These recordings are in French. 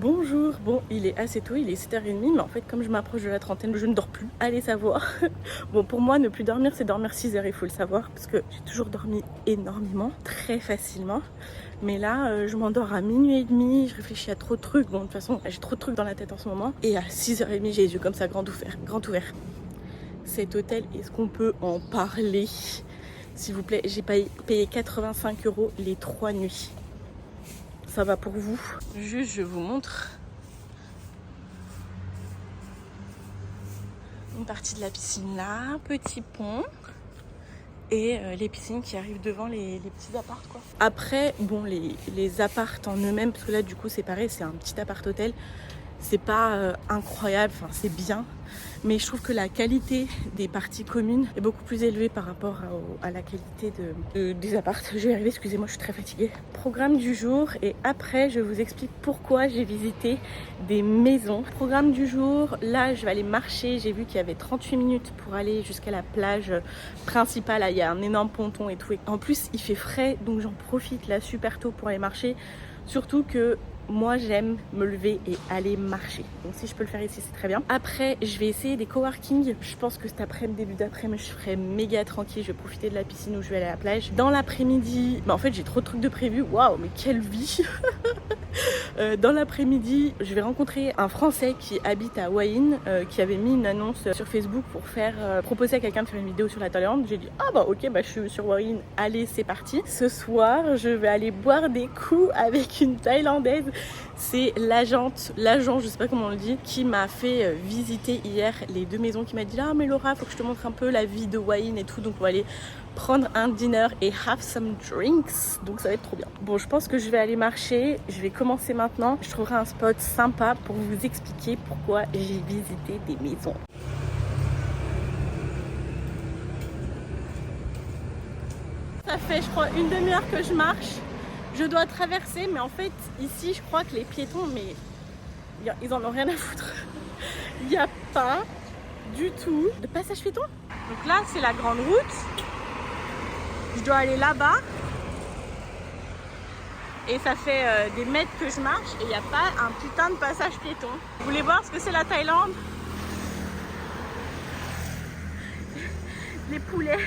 Bonjour, bon il est assez tôt, il est 7h30 mais en fait comme je m'approche de la trentaine je ne dors plus, allez savoir. Bon pour moi ne plus dormir c'est dormir 6 heures, il faut le savoir, parce que j'ai toujours dormi énormément, très facilement. Mais là je m'endors à minuit et demi, je réfléchis à trop de trucs, bon de toute façon j'ai trop de trucs dans la tête en ce moment. Et à 6h30 j'ai les yeux comme ça grand ouvert, grand ouvert. Cet hôtel, est-ce qu'on peut en parler s'il vous plaît? J'ai payé 85 € les 3 nuits. Ça va pour vous? Juste, je vous montre une partie de la piscine là, petit pont et les piscines qui arrivent devant les petits apparts quoi. Après, bon, les apparts en eux-mêmes, parce que là du coup c'est pareil, c'est un petit appart hôtel, c'est pas incroyable, enfin c'est bien. Mais je trouve que la qualité des parties communes est beaucoup plus élevée par rapport à la qualité des apparts. Je vais y arriver, excusez-moi, je suis très fatiguée. Programme du jour et après je vous explique pourquoi j'ai visité des maisons. Programme du jour, là je vais aller marcher. J'ai vu qu'il y avait 38 minutes pour aller jusqu'à la plage principale. Là, il y a un énorme ponton et tout. Et en plus il fait frais donc j'en profite là super tôt pour aller marcher. Surtout que moi j'aime me lever et aller marcher, donc si je peux le faire ici c'est très bien. Après je vais essayer des coworking. Je pense que cet après-midi, début d'après-midi, je ferai méga tranquille. Je vais profiter de la piscine où je vais aller à la plage. Dans l'après-midi, en fait j'ai trop de trucs de prévu. Waouh, mais quelle vie. Dans l'après-midi, je vais rencontrer un Français qui habite à Hua Hin, qui avait mis une annonce sur Facebook pour proposer à quelqu'un de faire une vidéo sur la Thaïlande. J'ai dit ah bah ok, bah je suis sur Hua Hin, allez c'est parti. Ce soir, je vais aller boire des coups avec une Thaïlandaise. C'est l'agent, je sais pas comment on le dit, qui m'a fait visiter hier les deux maisons, qui m'a dit ah mais Laura, faut que je te montre un peu la vie de Hua Hin et tout, donc on va aller prendre un dinner et have some drinks, donc ça va être trop bien. Bon, je pense que je vais aller marcher, je vais commencer maintenant. Je trouverai un spot sympa pour vous expliquer pourquoi j'ai visité des maisons. Ça fait je crois une demi-heure que je marche. Je dois traverser, mais en fait ici je crois que les piétons, mais ils en ont rien à foutre. Il n'y a pas du tout de passage piéton. Donc là c'est la grande route. Je dois aller là-bas. Et ça fait des mètres que je marche et il n'y a pas un putain de passage piéton. Vous voulez voir ce que c'est la Thaïlande? Les poulets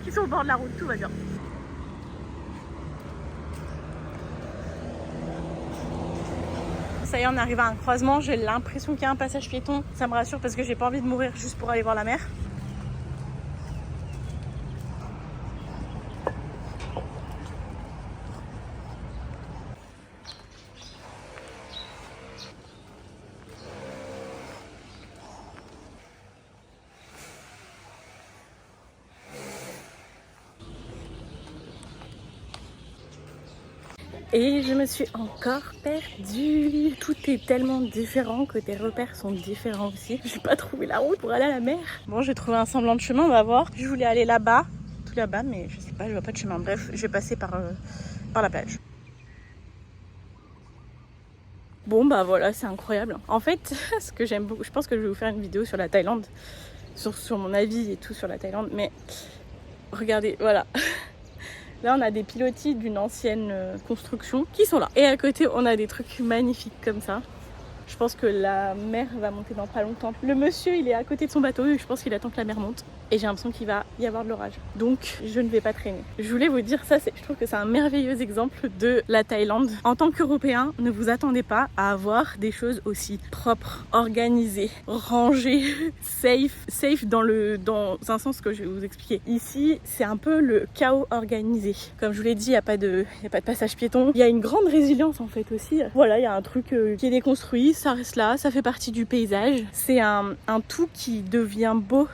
qui sont au bord de la route, tout va bien. Ça y est, on arrive à un croisement, j'ai l'impression qu'il y a un passage piéton. Ça me rassure parce que j'ai pas envie de mourir juste pour aller voir la mer. Et je me suis encore perdue. Tout est tellement différent que tes repères sont différents aussi. J'ai pas trouvé la route pour aller à la mer. Bon, j'ai trouvé un semblant de chemin, on va voir. Je voulais aller là-bas, tout là-bas, mais je sais pas, je vois pas de chemin. Bref, je vais passer par la plage. Bon bah voilà, c'est incroyable. En fait, ce que j'aime beaucoup, je pense que je vais vous faire une vidéo sur la Thaïlande, sur mon avis et tout sur la Thaïlande, mais regardez, voilà. Là, on a des pilotis d'une ancienne construction qui sont là. Et à côté, on a des trucs magnifiques comme ça. Je pense que la mer va monter dans pas longtemps. Le monsieur, il est à côté de son bateau et je pense qu'il attend que la mer monte. Et j'ai l'impression qu'il va y avoir de l'orage. Donc, je ne vais pas traîner. Je voulais vous dire ça, je trouve que c'est un merveilleux exemple de la Thaïlande. En tant qu'Européen, ne vous attendez pas à avoir des choses aussi propres, organisées, rangées, safe dans un sens que je vais vous expliquer. Ici, c'est un peu le chaos organisé. Comme je vous l'ai dit, il n'y a pas de passage piéton. Il y a une grande résilience en fait aussi. Voilà, il y a un truc qui est déconstruit, ça reste là, ça fait partie du paysage. C'est un tout qui devient beau.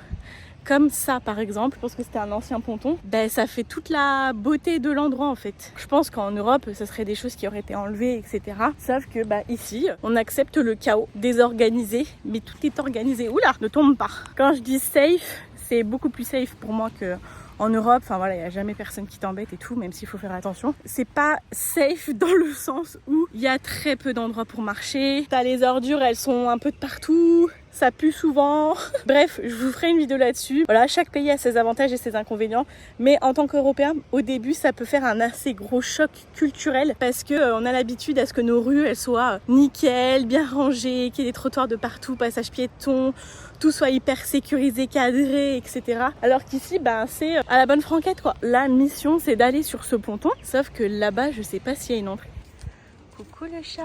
Comme ça par exemple, je pense que c'était un ancien ponton, ben, ça fait toute la beauté de l'endroit en fait. Je pense qu'en Europe, ça serait des choses qui auraient été enlevées, etc. Sauf que bah, ici, on accepte le chaos désorganisé, mais tout est organisé. Oula, ne tombe pas. Quand je dis safe, c'est beaucoup plus safe pour moi que en Europe. Enfin voilà, il n'y a jamais personne qui t'embête et tout, même s'il faut faire attention. C'est pas safe dans le sens où il y a très peu d'endroits pour marcher. T'as les ordures, elles sont un peu de partout. ça pue souvent. Bref, je vous ferai une vidéo là-dessus. Voilà, chaque pays a ses avantages et ses inconvénients. Mais en tant qu'Européen, au début, ça peut faire un assez gros choc culturel parce que on a l'habitude à ce que nos rues, elles soient nickel, bien rangées, qu'il y ait des trottoirs de partout, passage piéton, tout soit hyper sécurisé, cadré, etc. Alors qu'ici, c'est à la bonne franquette, quoi. La mission, c'est d'aller sur ce ponton. Sauf que là-bas, je sais pas s'il y a une entrée. Coucou le chat.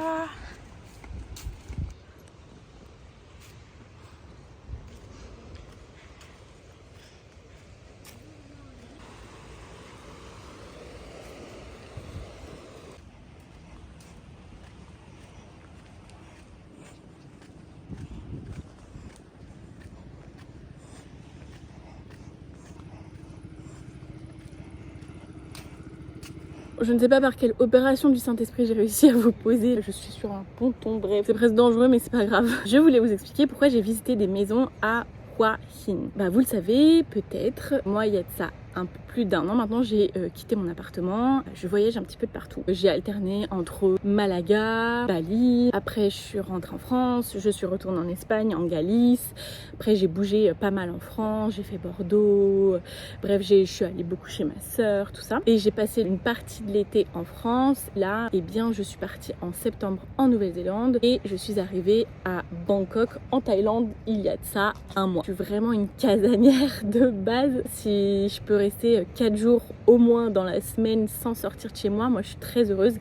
Je ne sais pas par quelle opération du Saint-Esprit j'ai réussi à vous poser. Je suis sur un ponton, bref, c'est presque dangereux mais c'est pas grave. Je voulais vous expliquer pourquoi j'ai visité des maisons à Hua Hin. Vous le savez peut-être, moi il y a de ça un peu plus d'1 an maintenant, j'ai quitté mon appartement. Je voyage un petit peu de partout. J'ai alterné entre Malaga, Bali. Après, je suis rentrée en France. Je suis retournée en Espagne, en Galice. Après, j'ai bougé pas mal en France. J'ai fait Bordeaux. Bref, je suis allée beaucoup chez ma sœur, tout ça. Et j'ai passé une partie de l'été en France. Là, je suis partie en septembre en Nouvelle-Zélande et je suis arrivée à Bangkok, en Thaïlande, il y a de ça 1 mois. Je suis vraiment une casanière de base. Si je peux rester 4 jours au moins dans la semaine sans sortir de chez moi, je suis très heureuse.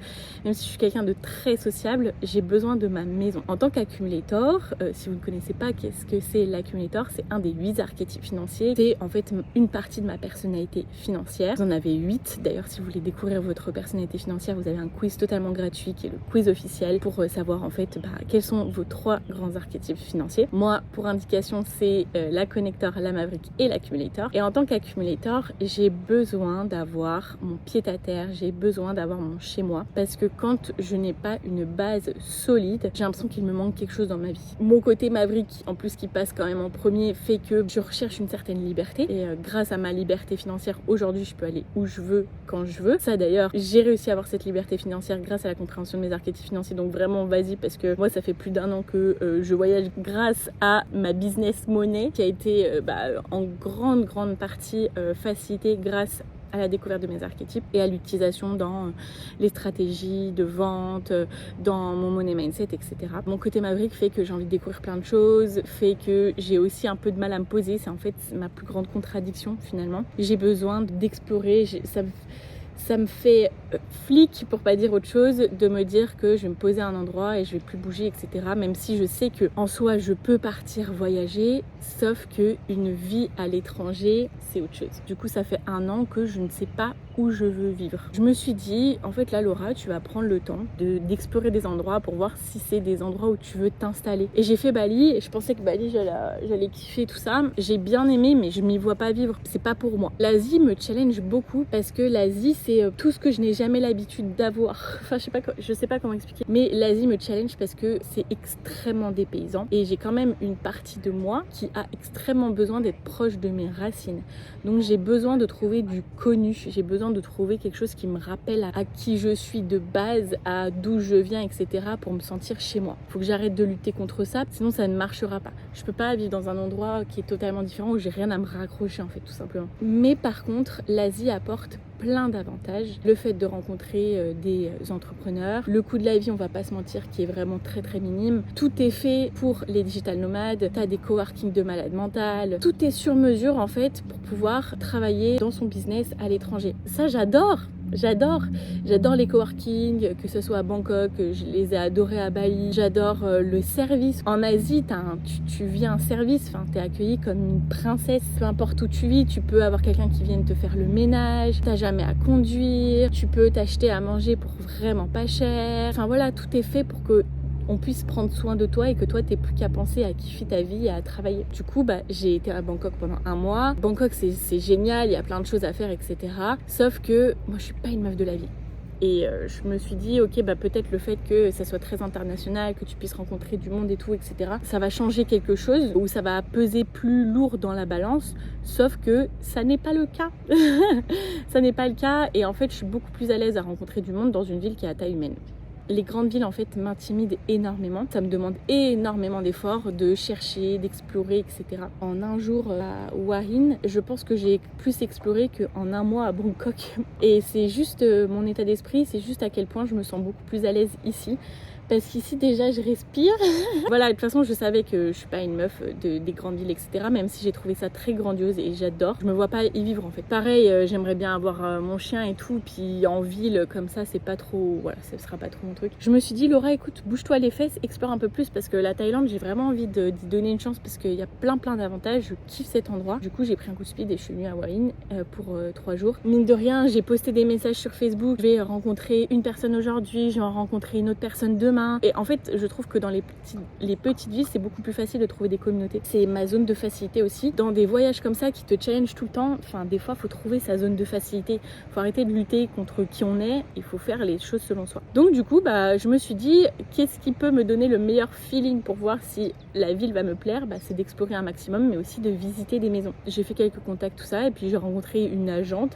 Même si je suis quelqu'un de très sociable, j'ai besoin de ma maison. En tant qu'accumulator, si vous ne connaissez pas qu'est-ce que c'est l'accumulator, c'est un des 8 archétypes financiers. C'est en fait une partie de ma personnalité financière. Vous en avez 8. D'ailleurs, si vous voulez découvrir votre personnalité financière, vous avez un quiz totalement gratuit qui est le quiz officiel pour savoir en fait quels sont vos 3 grands archétypes financiers. Moi, pour indication, c'est la connector, la maverick et l'accumulator. Et en tant qu'accumulator, j'ai besoin d'avoir mon pied-à-terre, j'ai besoin d'avoir mon chez-moi parce que quand je n'ai pas une base solide, j'ai l'impression qu'il me manque quelque chose dans ma vie. Mon côté maverick, en plus qui passe quand même en premier, fait que je recherche une certaine liberté et grâce à ma liberté financière, aujourd'hui, je peux aller où je veux, quand je veux. Ça d'ailleurs, j'ai réussi à avoir cette liberté financière grâce à la compréhension de mes archétypes financiers, donc vraiment vas-y parce que moi, ça fait plus d'1 an que je voyage grâce à ma business money qui a été en grande partie facilitée grâce à la découverte de mes archétypes et à l'utilisation dans les stratégies de vente, dans mon money mindset, etc. Mon côté maverick fait que j'ai envie de découvrir plein de choses, fait que j'ai aussi un peu de mal à me poser. C'est en fait ma plus grande contradiction finalement. J'ai besoin d'explorer, ça me fait flic, pour pas dire autre chose, de me dire que je vais me poser à un endroit et je vais plus bouger, etc. Même si je sais que en soi je peux partir voyager, sauf que une vie à l'étranger, c'est autre chose. Du coup, ça fait 1 an que je ne sais pas où je veux vivre. Je me suis dit, en fait là Laura, tu vas prendre le temps d'explorer des endroits pour voir si c'est des endroits où tu veux t'installer. Et j'ai fait Bali et je pensais que Bali j'allais kiffer tout ça. J'ai bien aimé mais je m'y vois pas vivre, c'est pas pour moi. L'Asie me challenge beaucoup parce que l'Asie c'est tout ce que je n'ai jamais l'habitude d'avoir. Enfin je sais pas comment expliquer. Mais l'Asie me challenge parce que c'est extrêmement dépaysant et j'ai quand même une partie de moi qui a extrêmement besoin d'être proche de mes racines. Donc j'ai besoin de trouver du connu, j'ai besoin de trouver quelque chose qui me rappelle à qui je suis de base, à d'où je viens, etc. pour me sentir chez moi. Faut que j'arrête de lutter contre ça, sinon ça ne marchera pas. Je peux pas vivre dans un endroit qui est totalement différent où j'ai rien à me raccrocher en fait, tout simplement. Mais par contre, l'Asie apporte plein d'avantages. Le fait de rencontrer des entrepreneurs, le coût de la vie, on va pas se mentir, qui est vraiment très très minime. Tout est fait pour les digital nomades, t'as des coworking de malades mentales, tout est sur mesure en fait pour pouvoir travailler dans son business à l'étranger. Ça j'adore les coworking, que ce soit à Bangkok, je les ai adorés à Bali. J'adore le service. En Asie, tu vis un service, enfin, t'es accueilli comme une princesse. Peu importe où tu vis, tu peux avoir quelqu'un qui vienne te faire le ménage. T'as jamais à conduire. Tu peux t'acheter à manger pour vraiment pas cher. Enfin voilà, tout est fait pour que on puisse prendre soin de toi et que toi t'aies plus qu'à penser à kiffer ta vie et à travailler. Du coup j'ai été à Bangkok pendant 1 mois. Bangkok c'est génial, il y a plein de choses à faire, etc. Sauf que moi je suis pas une meuf de la vie. Et je me suis dit, ok, peut-être le fait que ça soit très international, que tu puisses rencontrer du monde et tout, etc. Ça va changer quelque chose ou ça va peser plus lourd dans la balance. Sauf que ça n'est pas le cas. Ça n'est pas le cas. Et en fait, je suis beaucoup plus à l'aise à rencontrer du monde dans une ville qui est à taille humaine. les grandes villes en fait m'intimident énormément. Ça me demande énormément d'efforts, de chercher, d'explorer, etc. En un jour à Hua Hin, je pense que j'ai plus exploré qu'en un mois à Bangkok. Et c'est juste mon état d'esprit, c'est juste à quel point je me sens beaucoup plus à l'aise ici. Parce qu'ici déjà je respire. Voilà, de toute façon je savais que je suis pas une meuf des grandes villes, etc. Même si j'ai trouvé ça très grandiose et j'adore. Je me vois pas y vivre en fait. Pareil, j'aimerais bien avoir mon chien et tout. Puis en ville comme ça c'est pas trop... Voilà, ce sera pas trop mon truc. Je me suis dit Laura écoute, bouge-toi les fesses, explore un peu plus. Parce que la Thaïlande j'ai vraiment envie d'y donner une chance. Parce qu'il y a plein d'avantages. Je kiffe cet endroit. Du coup j'ai pris un coup de speed et je suis venue à Hua Hin pour 3 jours. Mine de rien j'ai posté des messages sur Facebook. Je vais rencontrer une personne aujourd'hui. Je vais en rencontrer une autre personne demain. Et en fait, je trouve que dans les petites villes, c'est beaucoup plus facile de trouver des communautés. C'est ma zone de facilité aussi. Dans des voyages comme ça qui te challenge tout le temps, enfin, des fois, il faut trouver sa zone de facilité. Il faut arrêter de lutter contre qui on est. Il faut faire les choses selon soi. Donc, du coup, je me suis dit, qu'est-ce qui peut me donner le meilleur feeling pour voir si la ville va me plaire? C'est d'explorer un maximum, mais aussi de visiter des maisons. J'ai fait quelques contacts, tout ça, et puis j'ai rencontré une agent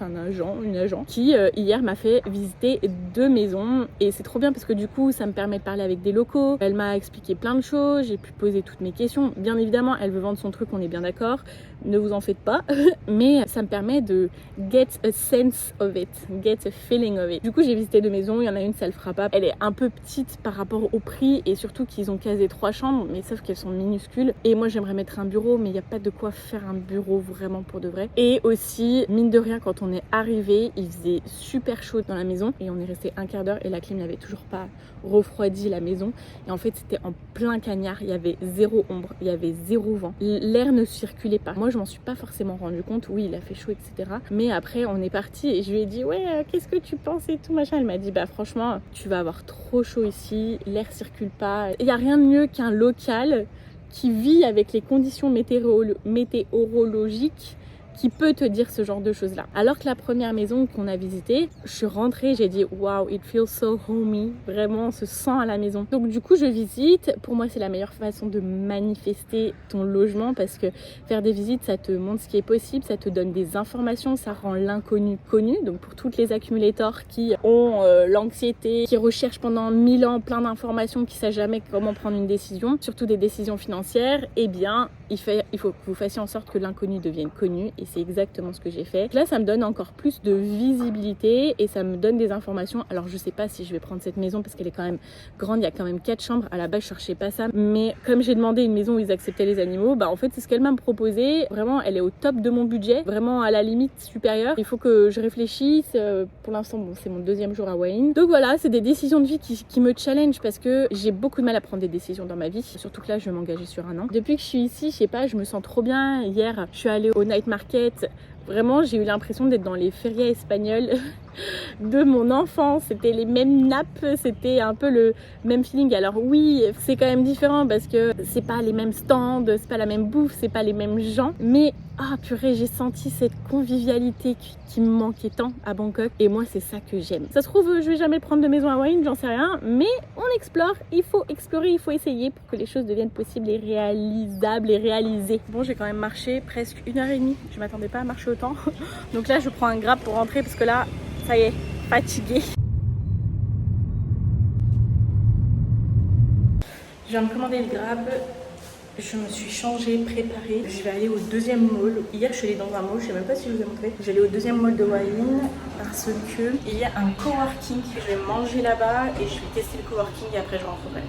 qui, hier, m'a fait visiter 2 maisons. Et c'est trop bien parce que du coup, ça me permet de parler avec des locaux. Elle m'a expliqué plein de choses, j'ai pu poser toutes mes questions. Bien évidemment, elle veut vendre son truc, on est bien d'accord. Ne vous en faites pas. Mais ça me permet de get a sense of it, get a feeling of it. Du coup, j'ai visité 2 maisons. Il y en a une, ça le fera pas. Elle est un peu petite par rapport au prix et surtout qu'ils ont casé 3 chambres, mais sauf qu'elles sont minuscules. Et moi, j'aimerais mettre un bureau, mais il n'y a pas de quoi faire un bureau vraiment pour de vrai. Et aussi, mine de rien, quand on est arrivé, il faisait super chaud dans la maison et on est resté un quart d'heure et la clim n'avait toujours pas refroidi la maison. Et en fait, c'était en plein cagnard. Il y avait 0 ombre, il y avait 0 vent. L'air ne circulait pas. Moi, je m'en suis pas forcément rendu compte. Oui, il a fait chaud, etc. Mais après, on est parti et je lui ai dit ouais, qu'est-ce que tu penses et tout machin. Elle m'a dit franchement, tu vas avoir trop chaud ici. L'air circule pas. Il y a rien de mieux qu'un local qui vit avec les conditions météorologiques qui peut te dire ce genre de choses là. Alors que la première maison qu'on a visitée, je suis rentrée, j'ai dit wow, it feels so homey, vraiment on se sent à la maison. Donc du coup je visite, pour moi c'est la meilleure façon de manifester ton logement parce que faire des visites ça te montre ce qui est possible, ça te donne des informations, ça rend l'inconnu connu. Donc pour toutes les accumulators qui ont l'anxiété, qui recherchent pendant 1000 ans plein d'informations, qui ne savent jamais comment prendre une décision, surtout des décisions financières, eh bien il faut que vous fassiez en sorte que l'inconnu devienne connu et c'est exactement ce que j'ai fait. Là ça me donne encore plus de visibilité et ça me donne des informations. Alors je sais pas si je vais prendre cette maison parce qu'elle est quand même grande, il y a quand même 4 chambres. À la base je cherchais pas ça, mais comme j'ai demandé une maison où ils acceptaient les animaux, en fait c'est ce qu'elle m'a proposé. Vraiment elle est au top de mon budget, vraiment à la limite supérieure. Il faut que je réfléchisse. Pour l'instant bon, c'est mon 2e jour à Hua Hin. Donc voilà, c'est des décisions de vie qui me challenge parce que j'ai beaucoup de mal à prendre des décisions dans ma vie, surtout que là je vais m'engager sur 1 an. Depuis que je suis ici, je sais pas, je me sens trop bien. Hier je suis allée au night market. Vraiment, j'ai eu l'impression d'être dans les férias espagnols de mon enfance. C'était les mêmes nappes, c'était un peu le même feeling. Alors oui, c'est quand même différent parce que c'est pas les mêmes stands, c'est pas la même bouffe, c'est pas les mêmes gens. Mais purée, j'ai senti cette convivialité qui me manquait tant à Bangkok. Et moi, c'est ça que j'aime. Ça se trouve, je vais jamais prendre de maison à Hua Hin, j'en sais rien. Mais on explore, il faut explorer, il faut essayer pour que les choses deviennent possibles et réalisables et réalisées. Bon, j'ai quand même marché presque 1h30. Je m'attendais pas à marcher autant. Donc là, je prends un Grab pour rentrer parce que là, ça y est, fatiguée. Je viens de commander le Grab. Je me suis changée, préparée. Je vais aller au 2e mall. Hier, je suis allée dans un mall, je sais même pas si je vous ai montré. J'allais au 2e mall de Hua Hin parce que il y a un coworking. Je vais manger là-bas et je vais tester le coworking et après je rentrerai.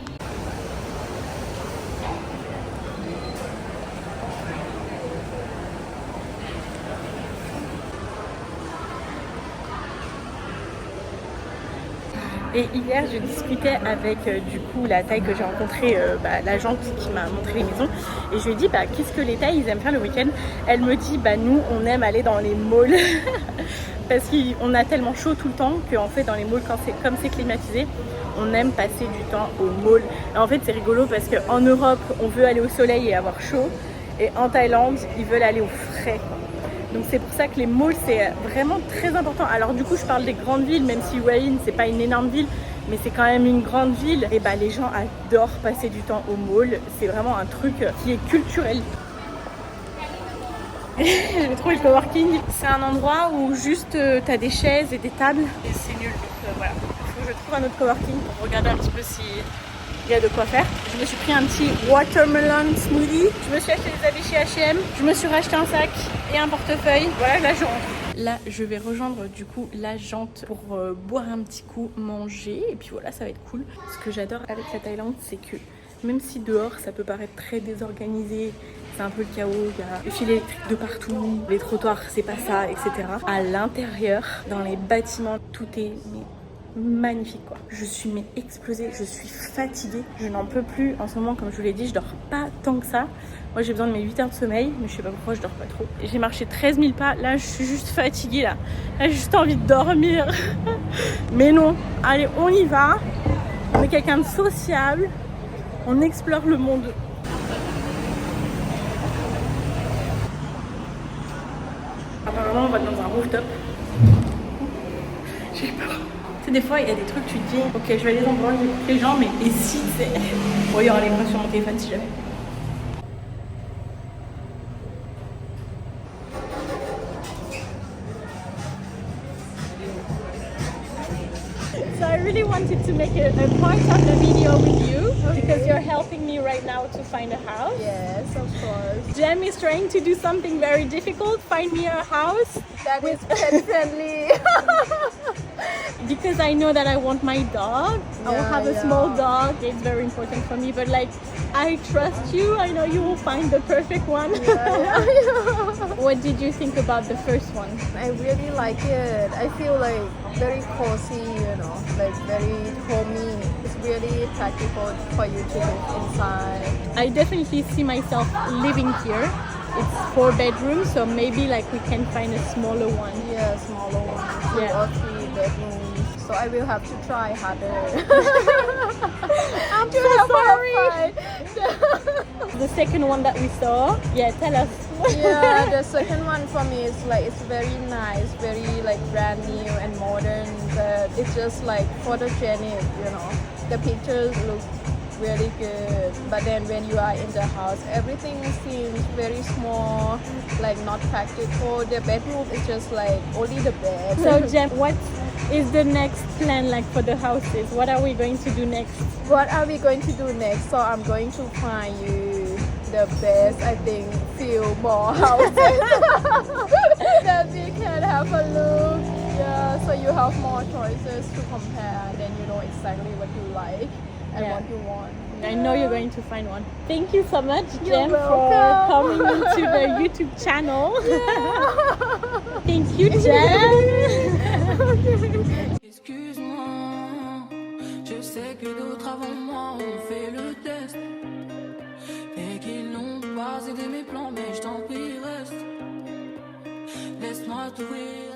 Et hier, je discutais avec du coup la Thaï que j'ai rencontré, l'agente qui m'a montré les maisons. Et je lui ai dit, qu'est-ce que les Thaïs ils aiment faire le week-end? Elle me dit, nous, on aime aller dans les malls. Parce qu'on a tellement chaud tout le temps qu'en fait, dans les malls, comme c'est climatisé, on aime passer du temps au mall. Et en fait, c'est rigolo parce qu'en Europe, on veut aller au soleil et avoir chaud. Et en Thaïlande, ils veulent aller au frais. Donc c'est pour ça que les malls c'est vraiment très important. Alors du coup je parle des grandes villes, même si Hua Hin c'est pas une énorme ville, mais c'est quand même une grande ville. Et les gens adorent passer du temps au mall. C'est vraiment un truc qui est culturel. J'ai trouvé le coworking. C'est un endroit où juste t'as des chaises et des tables. Et c'est nul. Donc voilà. que je trouve un autre coworking pour regarder un petit peu s'il y a de quoi faire. Je me suis pris un petit watermelon smoothie. Je me suis acheté des habits chez H&M. Je me suis racheté un sac et un portefeuille. Voilà, là je rentre. Là, je vais rejoindre du coup la jante pour boire un petit coup, manger. Et puis voilà, ça va être cool. Ce que j'adore avec la Thaïlande, c'est que même si dehors, ça peut paraître très désorganisé, c'est un peu le chaos, il y a le fil électrique de partout, les trottoirs, c'est pas ça, etc. À l'intérieur, dans les bâtiments, tout est magnifique quoi. Je suis explosée, je suis fatiguée, je n'en peux plus en ce moment. Comme je vous l'ai dit, je dors pas tant que ça. Moi j'ai besoin de mes 8 heures de sommeil, mais je sais pas pourquoi je dors pas trop. J'ai marché 13 000 pas, là je suis juste fatiguée là j'ai juste envie de dormir. Mais non, allez on y va, on est quelqu'un de sociable, on explore le monde. Apparemment on va dans un rooftop. J'ai peur. Tu sais, des fois il y a des trucs, tu te dis ok je vais aller dans le endroit, j'écoute les gens, mais et si c'est... Bon, il y aura les preuves sur mon téléphone si jamais. So I really wanted to make a part of the video with you because you're helping me right now to find a house. Yes, of course. Jem is trying to do something very difficult, find me a house That is pet friendly. because I know that I want my dog. I will have a small dog. It's very important for me, but like I trust you. I know you will find the perfect one. What did you think about the first one? I really like it. I feel like very cozy, you know, like very homey. It's really practical for you to live inside. I definitely see myself living here. It's 4 bedrooms, so maybe like we can find a smaller one. Yeah, smaller one. 2 or 3 bedrooms. So I will have to try harder. I'm so sorry. The second one that we saw, yeah, tell us. Yeah, the second one for me is like it's very nice, very like brand new and modern, but it's just like photogenic, you know. The pictures look really good, but then when you are in the house, everything seems very small, like not practical. The bedroom is just like only the bed. So Jem, what is the next plan like for the houses? What are we going to do next? What are we going to do next? So I'm going to find you the best, I think, few more houses that we can have a look. Yeah, so you have more choices to compare, then you know exactly what you like and what you want. I know you're going to find one. Thank you so much, You're Jem, for coming into the YouTube channel. Thank you, Jem. Excuse-moi, je sais que d'autres avant moi ont fait le test et qu'ils n'ont pas aidé mes plans, mais je t'en prie reste. Laisse-moi t'ouvrir.